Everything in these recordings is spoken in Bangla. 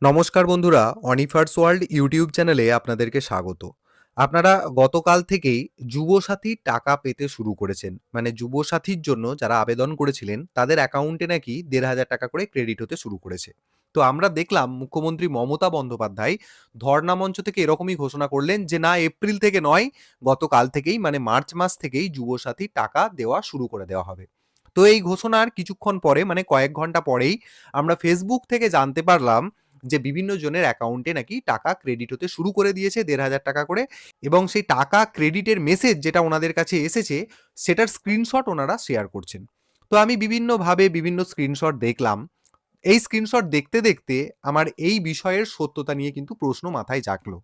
নমস্কার বন্ধুরা, অনিফার্স ওয়ার্ল্ড ইউটিউব চ্যানেলে আপনাদেরকে স্বাগত। আপনারা গতকাল থেকেই যুবসাথীর টাকা পেতে শুরু করেছেন। মানে যুবসাথীর জন্য যারা আবেদন করেছিলেন তাদের অ্যাকাউন্টে নাকি ১,৫০০ টাকা করে ক্রেডিট হতে শুরু করেছে। তো আমরা দেখলাম মুখ্যমন্ত্রী মমতা বন্দ্যোপাধ্যায় ধর্ণা মঞ্চ থেকে এরকমই ঘোষণা করলেন যে না, এপ্রিল থেকে নয়, গতকাল থেকেই মানে মার্চ মাস থেকেই যুবসাথীর টাকা দেওয়া শুরু করে দেওয়া হবে। তো এই ঘোষণার কিছুক্ষণ পরে মানে কয়েক ঘন্টা পরেই আমরা ফেসবুক থেকে জানতে পারলাম যে বিভিন্ন জনের অ্যাকাউন্টে নাকি টাকা ক্রেডিট হতে শুরু করে দিয়েছে ১,৫০০ টাকা করে, এবং সেই টাকা ক্রেডিটের মেসেজ যেটা ওনাদের কাছে এসেছে সেটার স্ক্রিনশট ওনারা শেয়ার করছেন। তো আমি বিভিন্নভাবে বিভিন্ন স্ক্রিনশট দেখলাম। এই স্ক্রিনশট দেখতে দেখতে আমার এই বিষয়ের সত্যতা নিয়ে কিন্তু প্রশ্ন মাথায় জাগলো।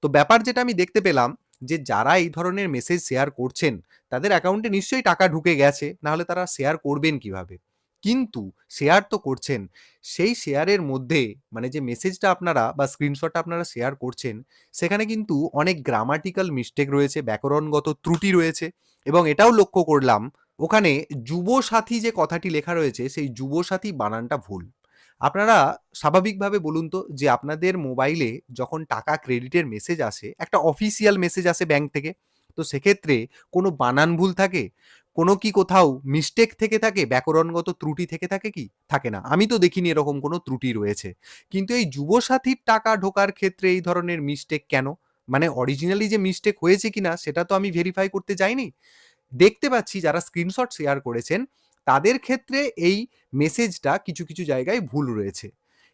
তো ব্যাপার যেটা আমি দেখতে পেলাম যে যারা এই ধরনের মেসেজ শেয়ার করছেন তাদের অ্যাকাউন্টে নিশ্চয়ই টাকা ঢুকে গেছে, নাহলে তারা শেয়ার করবেন কিভাবে? কিন্তু শেয়ার তো করছেন, সেই শেয়ারের মধ্যে মানে যে মেসেজটা আপনারা বা স্ক্রিনশটটা আপনারা শেয়ার করছেন সেখানে কিন্তু অনেক গ্রামাটিক্যাল মিস্টেক রয়েছে, ব্যাকরণগত ত্রুটি রয়েছে, এবং এটাও লক্ষ্য করলাম ওখানে যুবসাথী যে কথাটি লেখা রয়েছে সেই যুবসাথী বানানটা ভুল। আপনারা স্বাভাবিকভাবে বলুন তো যে আপনাদের মোবাইলে যখন টাকা ক্রেডিটের মেসেজ আসে, একটা অফিসিয়াল মেসেজ আসে ব্যাংক থেকে, তো সেক্ষেত্রে কোনো বানান ভুল থাকে? কোনো কি কোথাও মিস্টেক থেকে থাকে? ব্যাকরণগত ত্রুটি থেকে থাকে কি? থাকে না। আমি তো দেখিনি এরকম কোনো ত্রুটি রয়েছে। কিন্তু এই যুবসাথীর টাকা ঢোকার ক্ষেত্রে এই ধরনের মিস্টেক কেন? মানে অরিজিনালি যে মিস্টেক হয়েছে কিনা সেটা তো আমি ভেরিফাই করতে যাইনি। দেখতে পাচ্ছি যারা স্ক্রিনশট শেয়ার করেছেন তাদের ক্ষেত্রে এই মেসেজটা কিছু কিছু জায়গায় ভুল রয়েছে।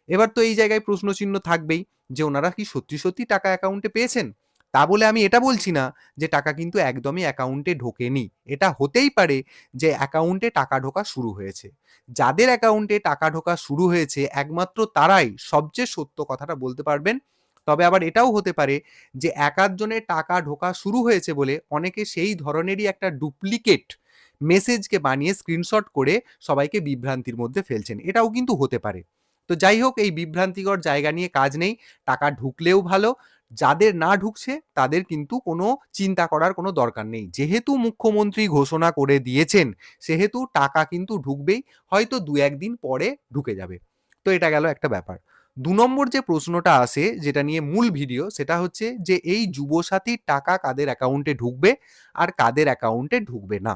এবার তো এই জায়গায় প্রশ্নচিহ্ন থাকবেই যে ওনারা কি সত্যি সত্যি টাকা অ্যাকাউন্টে পেয়েছেন? তা বলে আমি এটা বলছি না যে টাকা কিন্তু একদমই অ্যাকাউন্টে ঢোকেনি। এটা হতেই পারে যে অ্যাকাউন্টে টাকা ঢোকা শুরু হয়েছে। যাদের অ্যাকাউন্টে টাকা ঢোকা শুরু হয়েছে একমাত্র তারাই সবচেয়ে সত্য কথাটা বলতে পারবেন। তবে আবার এটাও হতে পারে যে এক আধজনের টাকা ঢোকা শুরু হয়েছে বলে অনেকে সেই ধরনেরই একটা ডুপ্লিকেট মেসেজকে বানিয়ে স্ক্রিনশট করে সবাইকে বিভ্রান্তির মধ্যে ফেলছেন। এটাও কিন্তু হতে পারে। তো যাই হোক, এই বিভ্রান্তিকর জায়গা নিয়ে কাজ নেই। টাকা ঢুকলেও ভালো, যাদের না ঢুকছে তাদের কিন্তু কোনো চিন্তা করার কোনো দরকার নেই। যেহেতু মুখ্যমন্ত্রী ঘোষণা করে দিয়েছেন সেহেতু টাকা কিন্তু ঢুকবেই, হয়তো ২-১ দিন পরে ঢুকে যাবে। তো এটা গেল একটা ব্যাপার। ২ নম্বর যে প্রশ্নটা আসে যেটা নিয়ে মূল ভিডিও সেটা হচ্ছে যে এই যুবসাথীর টাকা কাদের অ্যাকাউন্টে ঢুকবে আর কাদের অ্যাকাউন্টে ঢুকবে না।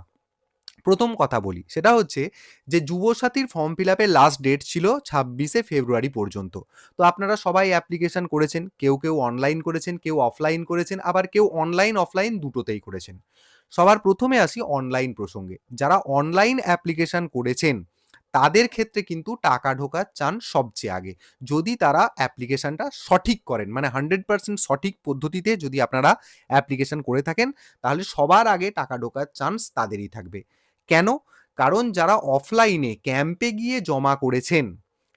প্রথম কথা বলি সেটা হচ্ছে যে যুবসাথীর ফর্ম ফিল আপের লাস্ট ডেট ছিল ২৬শে ফেব্রুয়ারি পর্যন্ত। তো আপনারা সবাই অ্যাপ্লিকেশন করেছেন, কেউ কেউ অনলাইন করেছেন, কেউ অফলাইন করেছেন, আবার কেউ অনলাইন অফলাইন দুটোতেই করেছেন। সবার প্রথমে আসি অনলাইন প্রসঙ্গে। যারা অনলাইন অ্যাপ্লিকেশন করেছেন তাদের ক্ষেত্রে কিন্তু টাকা ঢোকার চান্স সবচেয়ে আগে, যদি তারা অ্যাপ্লিকেশনটা সঠিক করেন, মানে 100% সঠিক পদ্ধতিতে যদি আপনারা অ্যাপ্লিকেশন করে থাকেন তাহলে সবার আগে টাকা ঢোকার চান্স তাদেরই থাকবে। কেন? কারণ যারা অফলাইনে ক্যাম্পে গিয়ে জমা করেছেন,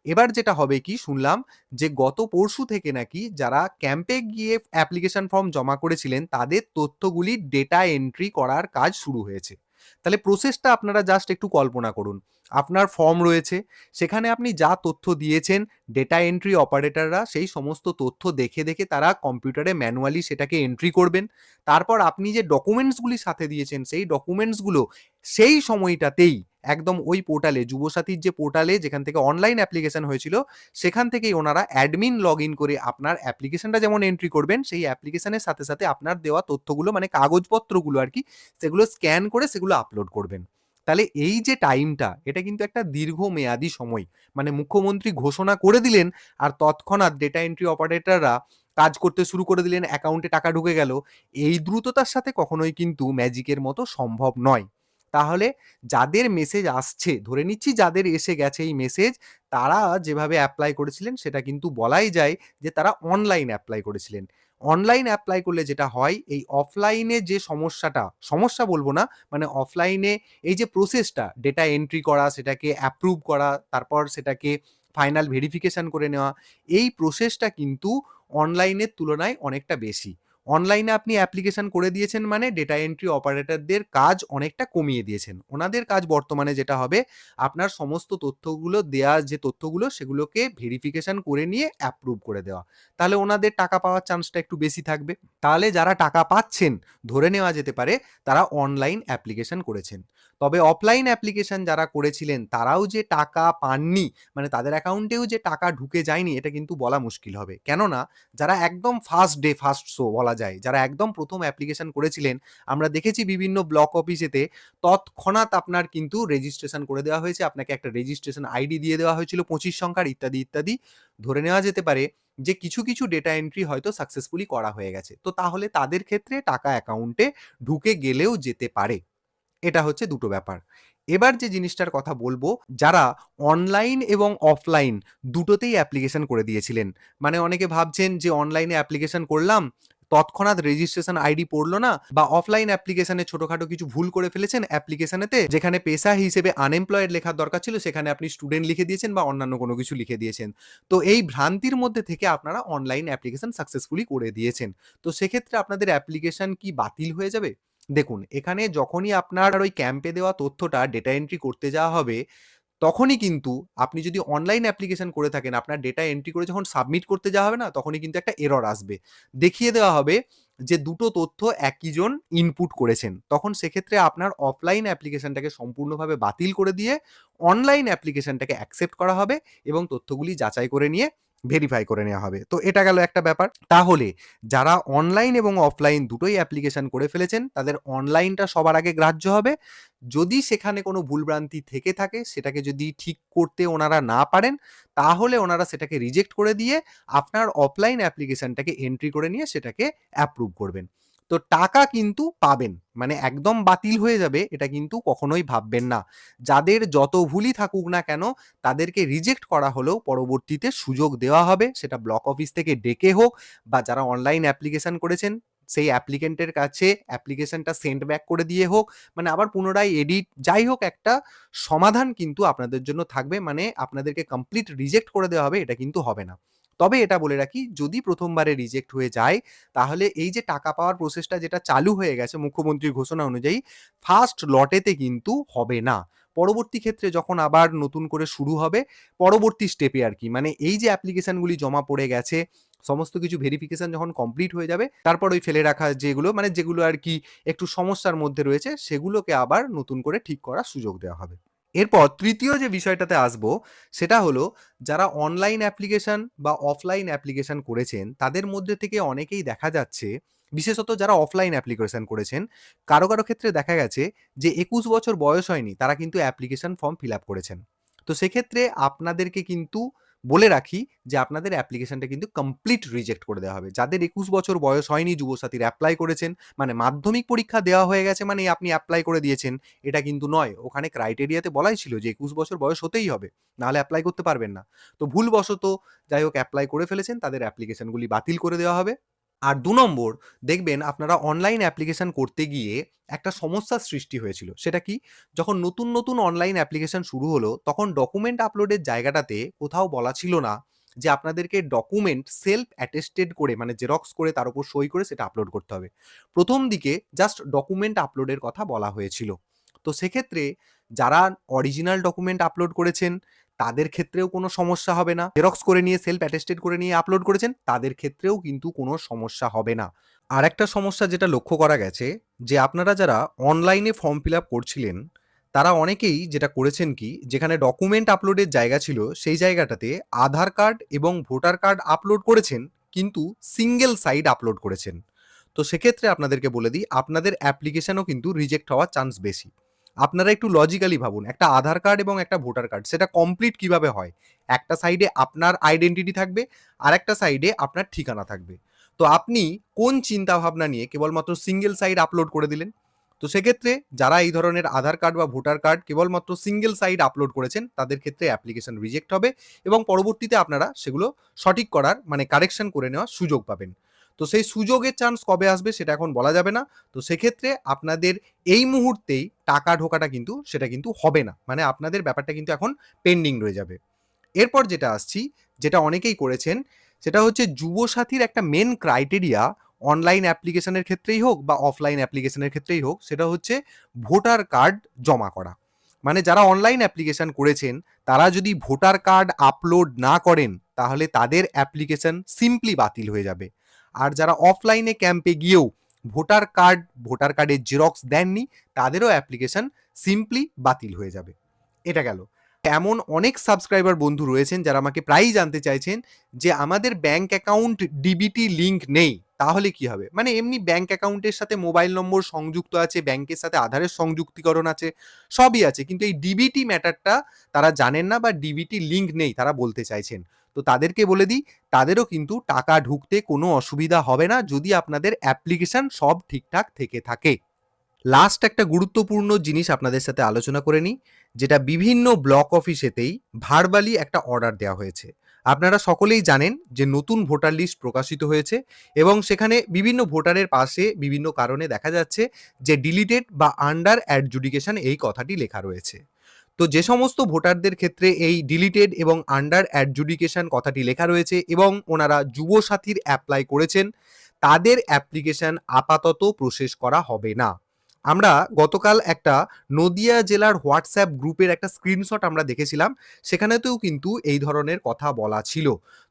এবার যেটা হবে কি শুনলাম যে গত পরশু থেকে নাকি যারা ক্যাম্পে গিয়ে অ্যাপ্লিকেশন ফর্ম জমা করেছিলেন তাদের তথ্যগুলি ডেটা এন্ট্রি করার কাজ শুরু হয়েছে। তাহলে প্রসেসটা আপনারা জাস্ট একটু কল্পনা করুন। আপনার ফর্ম রয়েছে, সেখানে আপনি যা তথ্য দিয়েছেন ডেটা এন্ট্রি অপারেটররা সেই সমস্ত তথ্য দেখে দেখে তারা কম্পিউটারে ম্যানুয়ালি সেটাকে এন্ট্রি করবেন। তারপর আপনি যে ডকুমেন্টসগুলি সাথে দিয়েছেন সেই ডকুমেন্টসগুলো সেই সময়টাতেই একদম ওই পোর্টালে, যুবসাথীর যে পোর্টালে যেখান থেকে অনলাইন অ্যাপ্লিকেশন হয়েছিল সেখান থেকেই ওনারা অ্যাডমিন লগ ইন করে আপনার অ্যাপ্লিকেশনটা যেমন এন্ট্রি করবেন সেই অ্যাপ্লিকেশনের সাথে সাথে আপনার দেওয়া তথ্যগুলো মানে কাগজপত্রগুলো আর কি সেগুলো স্ক্যান করে সেগুলো আপলোড করবেন। তাহলে এই যে টাইমটা এটা কিন্তু একটা দীর্ঘমেয়াদী সময়। মানে মুখ্যমন্ত্রী ঘোষণা করে দিলেন আর তৎক্ষণাৎ ডেটা এন্ট্রি অপারেটররা কাজ করতে শুরু করে দিলেন, অ্যাকাউন্টে টাকা ঢুকে গেল। এই দ্রুততার সাথে কখনোই কিন্তু ম্যাজিকের মতো সম্ভব নয়। তাহলে যাদের মেসেজ আসছে, ধরে নিচ্ছি যাদের এসে গেছে এই মেসেজ, তারা যেভাবে অ্যাপ্লাই করেছিলেন সেটা কিন্তু বলাই যায় যে তারা অনলাইন অ্যাপ্লাই করেছিলেন। অনলাইন অ্যাপ্লাই করলে যেটা হয়, এই অফলাইনে যে সমস্যাটা, সমস্যা বলব না, মানে অফলাইনে এই যে প্রসেসটা ডেটা এন্ট্রি করা, সেটাকে অ্যাপ্রুভ করা, তারপর সেটাকে ফাইনাল ভেরিফিকেশন করে নেওয়া, এই প্রসেসটা কিন্তু অনলাইনের তুলনায় অনেকটা বেশি। অনলাইনে আপনি অ্যাপ্লিকেশন করে দিয়েছেন মানে ডেটা এন্ট্রি অপারেটরদের কাজ অনেকটা কমিয়ে দিয়েছেন। ওনাদের কাজ বর্তমানে যেটা হবে, আপনার সমস্ত তথ্যগুলো দেয়া যে তথ্যগুলো সেগুলোকে ভেরিফিকেশন করে নিয়ে অ্যাপ্রুভ করে দেওয়া। তাহলে ওনাদের টাকা পাওয়ার চান্সটা একটু বেশি থাকবে। তাহলে যারা টাকা পাচ্ছেন ধরে নেওয়া যেতে পারে তারা অনলাইন অ্যাপ্লিকেশন করেছেন। তবে অফলাইন অ্যাপ্লিকেশন যারা করেছিলেন তারাও যে টাকা পাননি, মানে তাদের অ্যাকাউন্টেও যে টাকা ঢুকে যায়নি, এটা কিন্তু বলা মুশকিল হবে। কেননা যারা একদম ফার্স্ট ডে ফার্স্ট শো বলা যায়, যারা একদম প্রথম অ্যাপ্লিকেশন করেছিলেন, আমরা দেখেছি বিভিন্ন ব্লক অফিসেতে তৎক্ষণাৎ আপনার কিন্তু রেজিস্ট্রেশন করে দেওয়া হয়েছে। আপনাকে একটা রেজিস্ট্রেশন আইডি দিয়ে দেওয়া হয়েছিল 25 সংখ্যার, ইত্যাদি ইত্যাদি। ধরে নেওয়া যেতে পারে যে কিছু কিছু ডেটা এন্ট্রি হয়তো সাকসেসফুলি করা হয়ে গেছে। তো তাহলে তাদের ক্ষেত্রে টাকা অ্যাকাউন্টে ঢুকে গেলেও যেতে পারে। এটা হচ্ছে দুটো ব্যাপার। এবার যে জিনিসটার কথা বলবো, যারা অনলাইন এবং অফলাইন দুটোতেই অ্যাপ্লিকেশন করে দিয়েছিলেন। মানে অনেকে ভাবছেন যে অনলাইনে অ্যাপ্লিকেশন করলাম, তৎক্ষণাৎ রেজিস্ট্রেশন আইডি পড়লো না, বা অফলাইন অ্যাপ্লিকেশনে ছোটখাটো কিছু ভুল করে ফেলেছেন অ্যাপ্লিকেশনেতে, যেখানে পেশা হিসেবে আনএমপ্লয়েড লেখার দরকার ছিল সেখানে আপনি স্টুডেন্ট লিখে দিয়েছেন বা অন্যান্য কোনো কিছু লিখে দিয়েছেন। তো এই ভ্রান্তির মধ্যে থেকে আপনারা অনলাইন অ্যাপ্লিকেশন সাকসেসফুলি করে দিয়েছেন। তো সেক্ষেত্রে আপনাদের অ্যাপ্লিকেশন কি বাতিল হয়ে যাবে? দেখুন, এখানে যখনই আপনার ওই ক্যাম্পে দেওয়া তথ্যটা ডেটা এন্ট্রি করতে যাওয়া হবে, তখনই কিন্তু আপনি যদি অনলাইন অ্যাপ্লিকেশন করে থাকেন, আপনার ডেটা এন্ট্রি করে যখন সাবমিট করতে যাওয়া হবে না, তখনই কিন্তু একটা এরর আসবে। দেখিয়ে দেওয়া হবে যে দুটো তথ্য একই জন ইনপুট করেছেন। তখন সেক্ষেত্রে আপনার অফলাইন অ্যাপ্লিকেশনটাকে সম্পূর্ণভাবে বাতিল করে দিয়ে অনলাইন অ্যাপ্লিকেশনটাকে অ্যাকসেপ্ট করা হবে এবং তথ্যগুলি যাচাই করে নিয়ে ভেরিফাই করে নেওয়া হবে। তো এটা গেল একটা ব্যাপার। তাহলে যারা অনলাইন এবং অফলাইন দুটোই অ্যাপ্লিকেশন করে ফেলেছেন, তাদের অনলাইনটা সবার আগে গ্রাহ্য হবে। যদি সেখানে কোনো ভুলভ্রান্তি থেকে থাকে, সেটাকে যদি ঠিক করতে ওনারা না পারেন, তাহলে ওনারা সেটাকে রিজেক্ট করে দিয়ে আপনার অফলাইন অ্যাপ্লিকেশনটাকে এন্ট্রি করে নিয়ে সেটাকে অ্যাপ্রুভ করবেন। তো টাকা কিন্তু পাবেন। মানে একদম বাতিল হয়ে যাবে এটা কিন্তু কখনোই ভাববেন না। যাদের যত ভুলই থাকুক না কেন, তাদেরকে রিজেক্ট করা হলেও পরবর্তীতে সুযোগ দেওয়া হবে। সেটা ব্লক অফিস থেকে ডেকে হোক, বা যারা অনলাইন অ্যাপ্লিকেশন করেছেন সেই অ্যাপ্লিকেন্টের কাছে অ্যাপ্লিকেশনটা সেন্ড ব্যাক করে দিয়ে হোক, মানে আবার পুনরায় এডিট, যাই হোক একটা সমাধান কিন্তু আপনাদের জন্য থাকবে। মানে আপনাদেরকে কমপ্লিট রিজেক্ট করে দেওয়া হবে এটা কিন্তু হবে না। তবে এটা বলে রাখি, যদি প্রথমবারে রিজেক্ট হয়ে যায়, তাহলে এই যে টাকা পাওয়ার প্রসেসটা যেটা চালু হয়ে গেছে মুখ্যমন্ত্রীর ঘোষণা অনুযায়ী, ফার্স্ট লটেতে কিন্তু হবে না। পরবর্তী ক্ষেত্রে যখন আবার নতুন করে শুরু হবে, পরবর্তী স্টেপে আর কি, মানে এই যে অ্যাপ্লিকেশনগুলি জমা পড়ে গেছে, সমস্ত কিছু ভেরিফিকেশন যখন কমপ্লিট হয়ে যাবে, তারপর ওই ফেলে রাখা যেগুলো, মানে যেগুলো আর কি একটু সমস্যার মধ্যে রয়েছে, সেগুলোকে আবার নতুন করে ঠিক করার সুযোগ দেওয়া হবে। এরপর তৃতীয় যে বিষয়টাতে আসবো, সেটা হলো যারা অনলাইন অ্যাপ্লিকেশন বা অফলাইন অ্যাপ্লিকেশন করেছেন, তাদের মধ্যে থেকে অনেকেই দেখা যাচ্ছে, বিশেষত যারা অফলাইন অ্যাপ্লিকেশন করেছেন, কারো কারো ক্ষেত্রে দেখা গেছে যে 21 বছর বয়স হয়নি, তারা কিন্তু অ্যাপ্লিকেশন ফর্ম ফিল আপ করেছেন। তো সেক্ষেত্রে আপনাদেরকে কিন্তু বলে রাখি যে আপনাদের অ্যাপ্লিকেশনটা কিন্তু কমপ্লিট রিজেক্ট করে দেওয়া হবে। যাদের 21 বছর বয়স হয়নি, যুবসাথীর অ্যাপ্লাই করেছেন, মানে মাধ্যমিক পরীক্ষা দেওয়া হয়ে গেছে মানে আপনি অ্যাপ্লাই করে দিয়েছেন, এটা কিন্তু নয়। ওখানে ক্রাইটেরিয়াতে বলাই ছিল যে 21 বছর বয়স হতেই হবে, নাহলে অ্যাপ্লাই করতে পারবেন না। তো ভুলবশত যাই হোক অ্যাপ্লাই করে ফেলেছেন, তাদের অ্যাপ্লিকেশনগুলি বাতিল করে দেওয়া হবে। আর ২ নম্বর, দেখবেন আপনারা অনলাইন অ্যাপ্লিকেশন করতে গিয়ে একটা সমস্যার সৃষ্টি হয়েছিল। সেটা কি? যখন নতুন, নতুন অনলাইন অ্যাপ্লিকেশন শুরু হলো, তখন ডকুমেন্ট আপলোডের জায়গাটাতে কোথাও বলা ছিল না যে আপনাদেরকে ডকুমেন্ট সেলফ অ্যাটেস্টেড করে, মানে জেরক্স করে তার উপর সই করে সেটা আপলোড করতে হবে। ১ম দিকে জাস্ট ডকুমেন্ট আপলোডের কথা বলা হয়েছিল। তো সেক্ষেত্রে যারা অরিজিনাল ডকুমেন্ট আপলোড করেছেন, তাদের ক্ষেত্রেও কোনো সমস্যা হবে না। জেরক্স করে নিয়ে সেলফ অ্যাটেস্টেড করে নিয়ে আপলোড করেছেন, তাদের ক্ষেত্রেও কিন্তু কোনো সমস্যা হবে না। আরেকটা সমস্যা যেটা লক্ষ্য করা গেছে, যে আপনারা যারা অনলাইনে ফর্ম ফিল আপ করছিলেন, তারা অনেকেই যেটা করেছেন কি, যেখানে ডকুমেন্ট আপলোডের জায়গা ছিল, সেই জায়গাটাতে আধার কার্ড এবং ভোটার কার্ড আপলোড করেছেন, কিন্তু সিঙ্গেল সাইড আপলোড করেছেন। তো সেক্ষেত্রে আপনাদেরকে বলে দিই, আপনাদের অ্যাপ্লিকেশনও কিন্তু রিজেক্ট হওয়ার চান্স বেশি। আপনারা একটু লজিক্যালি ভাবুন, একটা আধার কার্ড এবং একটা ভোটার কার্ড সেটা কমপ্লিট কিভাবে হয়? একটা সাইডে আপনার আইডেন্টিটি থাকবে, আরেকটা সাইডে আপনার ঠিকানা থাকবে। তো আপনি কোন চিন্তা ভাবনা নিয়ে কেবলমাত্র সিঙ্গেল সাইড আপলোড করে দিলেন? তো সেক্ষেত্রে যারা এই ধরনের আধার কার্ড বা ভোটার কার্ড কেবলমাত্র সিঙ্গেল সাইড আপলোড করেছেন, তাদের ক্ষেত্রে অ্যাপ্লিকেশন রিজেক্ট হবে এবং পরবর্তীতে আপনারা সেগুলো সঠিক করার, মানে কারেকশন করে নেওয়ার সুযোগ পাবেন। তো সেই সুযোগের চান্স কবে আসবে সেটা এখন বলা যাবে না। তো সেক্ষেত্রে আপনাদের এই মুহূর্তেই টাকা ঢোকাটা কিন্তু সেটা কিন্তু হবে না। মানে আপনাদের ব্যাপারটা কিন্তু এখন পেন্ডিং রয়ে যাবে। এরপর যেটা আসছি, যেটা অনেকেই করেছেন, সেটা হচ্ছে যুবসাথীর একটা মেন ক্রাইটেরিয়া, অনলাইন অ্যাপ্লিকেশনের ক্ষেত্রেই হোক বা অফলাইন অ্যাপ্লিকেশনের ক্ষেত্রেই হোক, সেটা হচ্ছে ভোটার কার্ড জমা করা। মানে যারা অনলাইন অ্যাপ্লিকেশন করেছেন, তারা যদি ভোটার কার্ড আপলোড না করেন, তাহলে তাদের অ্যাপ্লিকেশন সিম্পলি বাতিল হয়ে যাবে। আর যারা অফলাইনে ক্যাম্পে গিয়েও ভোটার কার্ডের জেরক্স দেননি, তাদেরও অ্যাপ্লিকেশন সিম্পলি বাতিল হয়ে যাবে। এটা গেল। এমন অনেক সাবস্ক্রাইবার বন্ধু রয়েছেন যারা আমাকে প্রায়ই জানতে চাইছেন যে আমাদের ব্যাংক অ্যাকাউন্ট ডিবিটি লিঙ্ক নেই, তাহলে কি হবে? মানে এমনি ব্যাংক অ্যাকাউন্টের সাথে মোবাইল নম্বর সংযুক্ত আছে, ব্যাংকের সাথে আধারের সংযুক্তিকরণ আছে, সবই আছে। কিন্তু এই ডিবিটি ম্যাটারটা তারা জানেন না বা ডিবিটি লিঙ্ক নেই তারা বলতে চাইছেন। তো তাদেরকে বলে দিই, তাদেরও কিন্তু টাকা ঢুকতে কোনো অসুবিধা হবে না যদি আপনাদের অ্যাপ্লিকেশন সব ঠিকঠাক থেকে থাকে। লাস্ট একটা গুরুত্বপূর্ণ জিনিস আপনাদের সাথে আলোচনা করে নিই, যেটা বিভিন্ন ব্লক অফিসেতেই ভার্বালি একটা অর্ডার দেওয়া হয়েছে। আপনারা সকলেই জানেন যে নতুন ভোটার লিস্ট প্রকাশিত হয়েছে এবং সেখানে বিভিন্ন ভোটারের পাশে বিভিন্ন কারণে দেখা যাচ্ছে যে ডিলিটেড বা আন্ডার অ্যাডজুডিকেশন এই কথাটি লেখা রয়েছে। তো যে সমস্ত ভোটারদের ক্ষেত্রে এই ডিলিটেড এবং আন্ডার অ্যাডজুডিকেশন কথাটি লেখা রয়েছে এবং ওনারা যুবসাথীর অ্যাপ্লাই করেছেন, তাদের অ্যাপ্লিকেশন আপাতত প্রসেস করা হবে না। আমরা গতকাল একটা নদিয়া জেলার হোয়াটসঅ্যাপ গ্রুপের একটা স্ক্রিনশট আমরা দেখেছিলাম, সেখানেতেও কিন্তু এই ধরনের কথা বলা ছিল।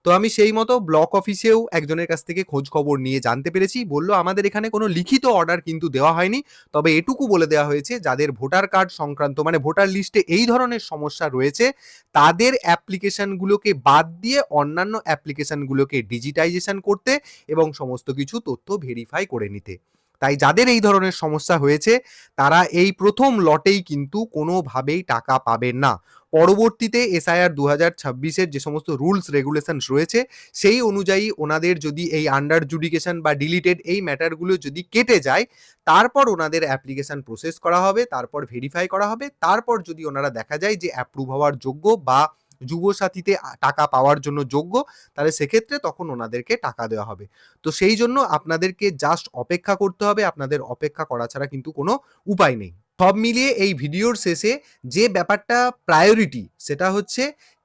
তো আমি সেই মতো ব্লক অফিসেও একজনের কাছ থেকে খোঁজ খবর নিয়ে জানতে পেরেছি, বলল আমাদের এখানে কোনো লিখিত অর্ডার কিন্তু দেওয়া হয়নি, তবে এটুকু বলে দেওয়া হয়েছে যাদের ভোটার কার্ড সংক্রান্ত মানে ভোটার লিস্টে এই ধরনের সমস্যা রয়েছে তাদের অ্যাপ্লিকেশনগুলোকে বাদ দিয়ে অন্যান্য অ্যাপ্লিকেশনগুলোকে ডিজিটাইজেশন করতে এবং সমস্ত কিছু তথ্য ভেরিফাই করে নিতে। তাই যাদের এই ধরনের সমস্যা হয়েছে তারা এই প্রথম লটেই কিন্তু কোনোভাবেই টাকা পাবেন না। পরবর্তীতে এসআইআর 2026-এর যে সমস্ত রুলস রেগুলেশনস রয়েছে সেই অনুযায়ী ওনাদের যদি এই আন্ডার জুডিকেশন বা ডিলিটেড এই ম্যাটারগুলো যদি কেটে যায়, তারপর ওনাদের অ্যাপ্লিকেশন প্রসেস করা হবে, তারপর ভেরিফাই করা হবে, তারপর যদি ওনারা দেখা যায় যে অ্যাপ্রুভ হওয়ার যোগ্য বা যুবসাথীতে টাকা পাওয়ার জন্য যোগ্য, তাহলে সেক্ষেত্রে তখন ওনাদেরকে টাকা দেওয়া হবে। তো সেই জন্য আপনাদেরকে জাস্ট অপেক্ষা করতে হবে, আপনাদের অপেক্ষা করা ছাড়া কিন্তু কোনো উপায় নেই। সব মিলিয়ে এই ভিডিওর শেষে যে ব্যাপারটা প্রায়োরিটি সেটা হচ্ছে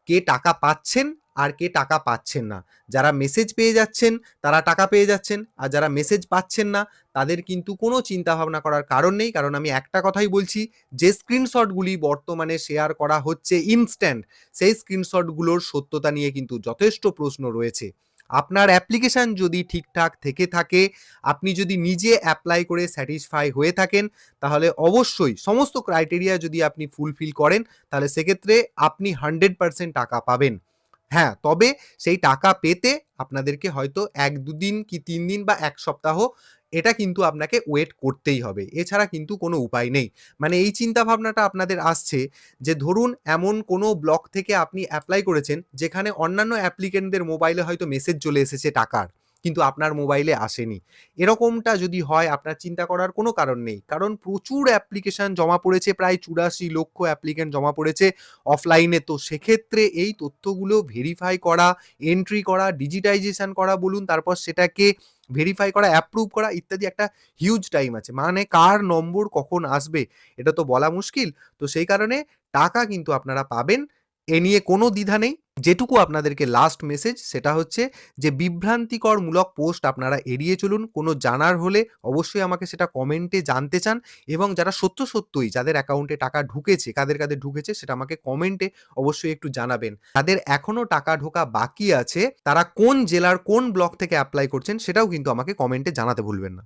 কে টাকা পাচ্ছেন আর কে টাকা পাচ্ছেন না। যারা মেসেজ পেয়ে যাচ্ছেন তারা টাকা পেয়ে যাচ্ছেন, আর যারা মেসেজ পাচ্ছেন না তাদের কিন্তু কোনো চিন্তা ভাবনা করার কারণ নেই। কারণ আমি একটা কথাই বলছি, যে স্ক্রিনশটগুলি বর্তমানে শেয়ার করা হচ্ছে ইনস্ট্যান্ট, সেই স্ক্রিনশটগুলোর সত্যতা নিয়ে কিন্তু যথেষ্ট প্রশ্ন রয়েছে। আপনার অ্যাপ্লিকেশন যদি ঠিকঠাক থেকে থাকে, আপনি যদি নিজে অ্যাপ্লাই করে স্যাটিসফাই হয়ে থাকেন, তাহলে অবশ্যই সমস্ত ক্রাইটেরিয়া যদি আপনি ফুলফিল করেন, তাহলে সেক্ষেত্রে আপনি 100% টাকা পাবেন। হ্যাঁ, তবে সেই টাকা পেতে আপনাদেরকে হয়তো ১-২ দিন কি ৩ দিন বা ১ সপ্তাহ এটা কিন্তু আপনাকে ওয়েট করতেই হবে। এছাড়া কিন্তু কোনো উপায় নেই। মানে এই চিন্তা ভাবনাটা আপনাদের আসছে যে ধরুন এমন কোনো ব্লক থেকে আপনি অ্যাপ্লাই করেছেন যেখানে অন্যান্য অ্যাপ্লিকেন্টদের মোবাইলে হয়তো মেসেজ চলে এসেছে টাকার, কিন্তু আপনার মোবাইলে আসেনি। এরকমটা যদি হয় আপনার চিন্তা করার কোনো কারণ নেই। কারণ প্রচুর অ্যাপ্লিকেশন জমা পড়েছে, প্রায় ৮৪ লক্ষ অ্যাপ্লিকেন্ট জমা পড়েছে অফলাইনে। তো সেক্ষেত্রে এই তথ্যগুলো ভেরিফাই করা, এন্ট্রি করা, ডিজিটাইজেশন করা বলুন, তারপর সেটাকে ভেরিফাই করা, অ্যাপ্রুভ করা ইত্যাদি একটা হিউজ টাইম আছে। মানে কার নম্বর কখন আসবে এটা তো বলা মুশকিল। তো সেই কারণে টাকা কিন্তু আপনারা পাবেন, এ নিয়ে কোনো দ্বিধা নেই। যেটুকু আপনাদেরকে লাস্ট মেসেজ সেটা হচ্ছে যে বিভ্রান্তিকরমূলক পোস্ট আপনারা এড়িয়ে চলুন। কোনো জানার হলে অবশ্যই আমাকে সেটা কমেন্টে জানতে চান এবং যারা সত্যই যাদের অ্যাকাউন্টে টাকা ঢুকেছে, কাদের ঢুকেছে সেটা আমাকে কমেন্টে অবশ্যই একটু জানাবেন। যাদের এখনো টাকা ঢোকা বাকি আছে তারা কোন জেলার কোন ব্লক থেকে অ্যাপ্লাই করছেন সেটাও কিন্তু আমাকে কমেন্টে জানাতে ভুলবেন না।